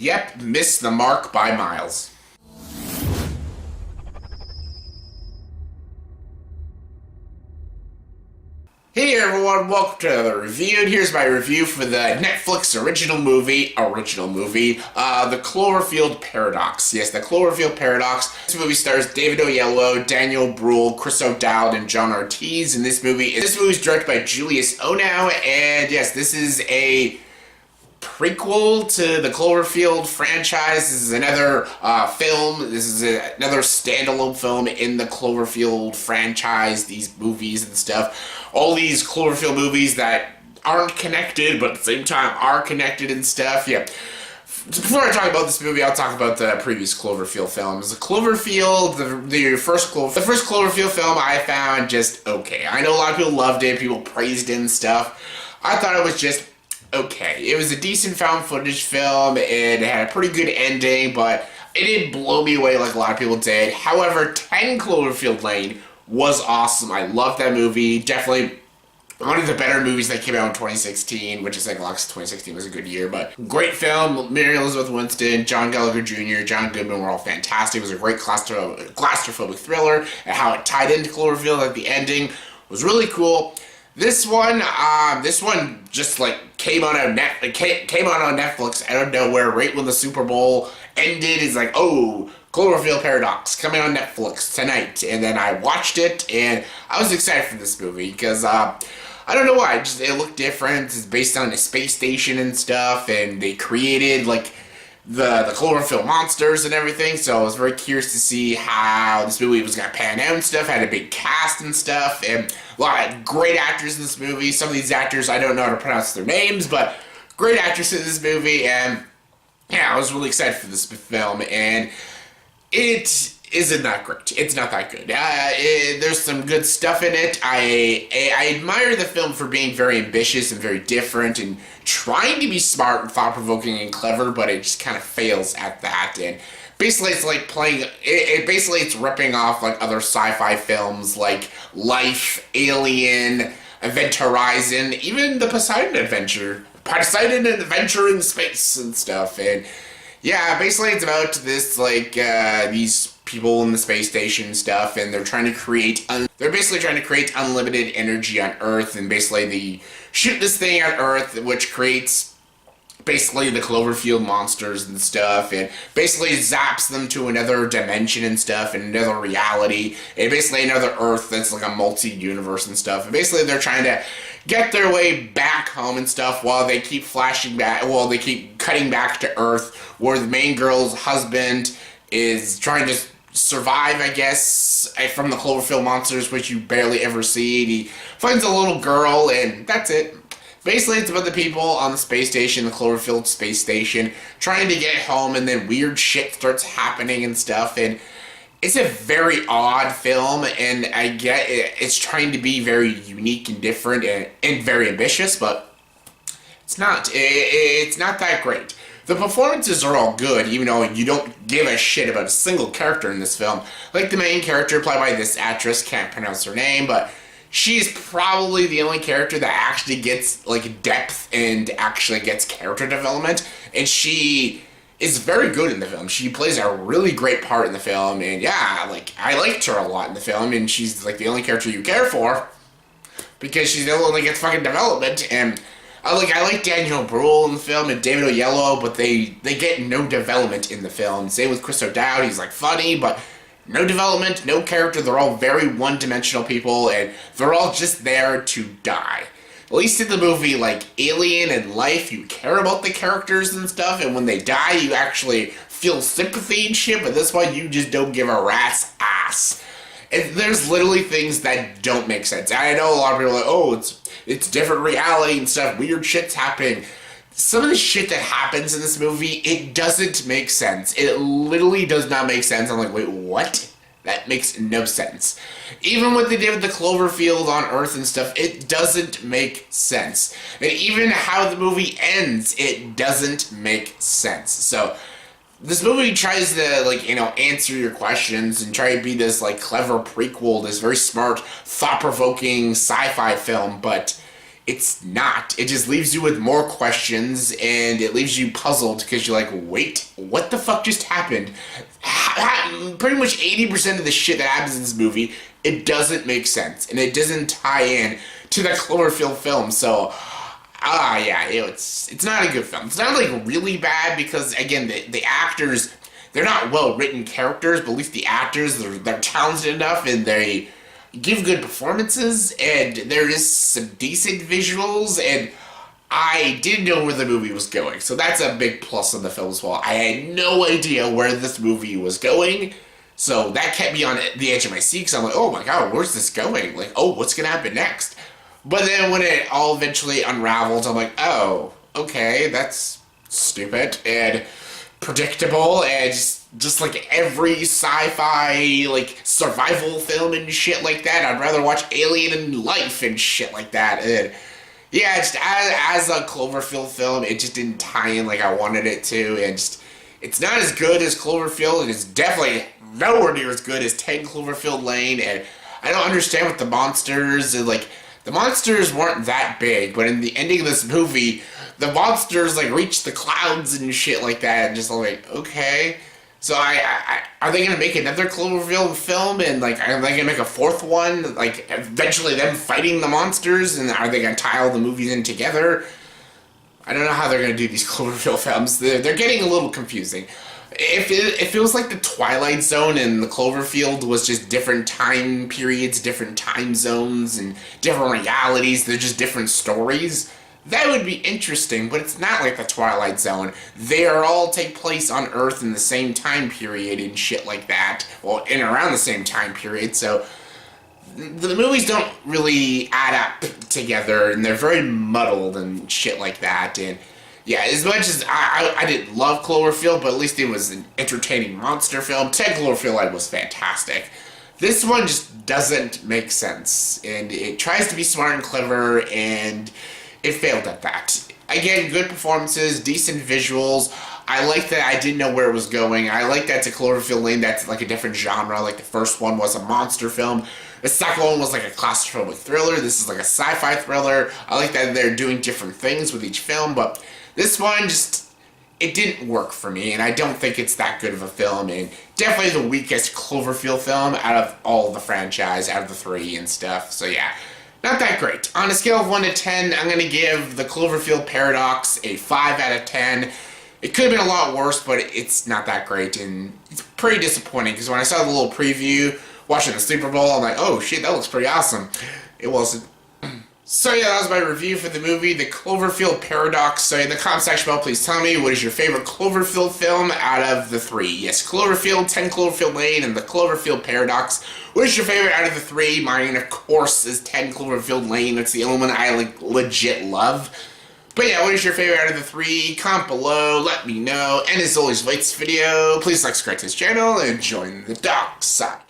yep, missed the mark by miles. Hey everyone, welcome to another review, and here's my review for the Netflix original movie, The Cloverfield Paradox. Yes, The Cloverfield Paradox. This movie stars David Oyelowo, Daniel Bruhl, Chris O'Dowd, and John Ortiz in this movie. This movie is directed by Julius Onah, and yes, this is a prequel to the Cloverfield franchise. This is another film. This is another standalone film in the Cloverfield franchise, these movies and stuff. All these Cloverfield movies that aren't connected, but at the same time are connected and stuff. Yeah. Before I talk about this movie, I'll talk about the previous Cloverfield films. The Cloverfield, the first Cloverfield film I found just okay. I know a lot of people loved it, people praised it and stuff. I thought it was just okay. It was a decent found footage film. It had a pretty good ending, but it didn't blow me away like a lot of people did. However, 10 Cloverfield Lane was awesome. I loved that movie. Definitely one of the better movies that came out in 2016, which is like 2016 was a good year, but great film. Mary Elizabeth Winstead, John Gallagher Jr., John Goodman were all fantastic. It was a great claustrophobic thriller, and how it tied into Cloverfield at the ending was really cool. This one just like came out on Netflix out of nowhere right when the Super Bowl ended. It's like, oh, Cloverfield Paradox coming on Netflix tonight, and then I watched it, and I was excited for this movie because I don't know why. It looked different. It's based on a space station and stuff, and they created like the Cloverfield monsters and everything. So I was very curious to see how this movie was gonna pan out and stuff. Had a big cast and stuff, and a lot of great actors in this movie. Some of these actors I don't know how to pronounce their names, but great actors in this movie, and yeah, I was really excited for this film, and it isn't that great. It's not that good. There's some good stuff in it. I admire the film for being very ambitious and very different and trying to be smart and thought-provoking and clever, but it just kind of fails at that. And basically, it's like playing. Basically, it's ripping off like other sci-fi films like Life, Alien, Event Horizon, even the Poseidon Adventure in space and stuff. And yeah, basically it's about this, like, these people in the space station and stuff, and they're basically trying to create unlimited energy on Earth, and basically they shoot this thing on Earth, which creates basically the Cloverfield monsters and stuff, and basically zaps them to another dimension and stuff, and another reality, and basically another Earth that's like a multi-universe and stuff, and basically they're trying to get their way back home and stuff while they keep they keep cutting back to Earth, where the main girl's husband is trying to survive, I guess, from the Cloverfield monsters, which you barely ever see. He finds a little girl, and that's it. Basically, it's about the people on the space station, the Cloverfield space station, trying to get home, and then weird shit starts happening and stuff, and it's a very odd film, and I get it. It's trying to be very unique and different and very ambitious, but it's not. It's not that great. The performances are all good, even though you don't give a shit about a single character in this film. Like the main character, played by this actress, can't pronounce her name, but she's probably the only character that actually gets like depth and actually gets character development, and she is very good in the film. She plays a really great part in the film, and yeah, like I liked her a lot in the film, and she's like the only character you care for because she's the only one that gets fucking development. And I like Daniel Bruhl in the film and David Oyelowo, but they get no development in the film. Same with Chris O'Dowd. He's like funny, but no development, no character. They're all very one-dimensional people, and they're all just there to die. At least in the movie like Alien and Life, you care about the characters and stuff, and when they die, you actually feel sympathy and shit, but this one, you just don't give a rat's ass. And there's literally things that don't make sense. I know a lot of people are like, oh, it's different reality and stuff, weird shit's happening. Some of the shit that happens in this movie, it doesn't make sense. It literally does not make sense. I'm like, wait, what? That makes no sense. Even what they did with the Cloverfield on Earth and stuff, it doesn't make sense. And even how the movie ends, it doesn't make sense. So this movie tries to, like, you know, answer your questions and try to be this, like, clever prequel, this very smart, thought-provoking sci-fi film, but it's not. It just leaves you with more questions, and it leaves you puzzled because you're like, wait, what the fuck just happened? Pretty much 80% of the shit that happens in this movie, it doesn't make sense, and it doesn't tie in to the Cloverfield film, so... yeah, it's not a good film. It's not, like, really bad because, again, the actors, they're not well-written characters, but at least the actors, they're talented enough, and they give good performances, and there is some decent visuals, and I didn't know where the movie was going, so that's a big plus on the film as well. I had no idea where this movie was going, so that kept me on the edge of my seat, because I'm like, oh my god, where's this going? Like, oh, what's gonna happen next? But then when it all eventually unravels, I'm like, oh, okay, that's stupid and predictable and just like every sci-fi, like, survival film and shit like that. I'd rather watch Alien in Life and shit like that. And yeah, just as a Cloverfield film, it just didn't tie in like I wanted it to. And just, it's not as good as Cloverfield, and it's definitely nowhere near as good as 10 Cloverfield Lane. And I don't understand what the monsters and, like, the monsters weren't that big, but in the ending of this movie, the monsters, like, reach the clouds and shit like that, and just like, okay. So are they gonna make another Cloverfield film, and, like, are they gonna make a fourth one? Like, eventually them fighting the monsters, and are they gonna tie all the movies in together? I don't know how they're gonna do these Cloverfield films. They're getting a little confusing. If it feels like the Twilight Zone and the Cloverfield was just different time periods, different time zones, and different realities, they're just different stories, that would be interesting, but it's not like the Twilight Zone. They all take place on Earth in the same time period and shit like that. Well, in around the same time period, so the movies don't really add up together, and they're very muddled and shit like that, and yeah, as much as I didn't love Cloverfield, but at least it was an entertaining monster film. 10 Cloverfield was fantastic. This one just doesn't make sense, and it tries to be smart and clever, and it failed at that. Again, good performances, decent visuals. I like that I didn't know where it was going. I like that to Cloverfield Lane, that's like a different genre. Like the first one was a monster film. The second one was like a claustrophobic thriller. This is like a sci-fi thriller. I like that they're doing different things with each film, but this one just, it didn't work for me, and I don't think it's that good of a film, and definitely the weakest Cloverfield film out of all the franchise, out of the three and stuff, so yeah, not that great. On a scale of 1 to 10, I'm going to give the Cloverfield Paradox a 5 out of 10. It could have been a lot worse, but it's not that great, and it's pretty disappointing, because when I saw the little preview, watching the Super Bowl, I'm like, oh shit, that looks pretty awesome. It wasn't. So yeah, that was my review for the movie, The Cloverfield Paradox. So in the comment section below, please tell me what is your favorite Cloverfield film out of the three. Yes, Cloverfield, 10 Cloverfield Lane, and The Cloverfield Paradox. What is your favorite out of the three? Mine, of course, is 10 Cloverfield Lane. It's the only one I legit love. But yeah, what is your favorite out of the three? Comment below, let me know. And as always, if you like this video, please like, subscribe to this channel, and join the dark side.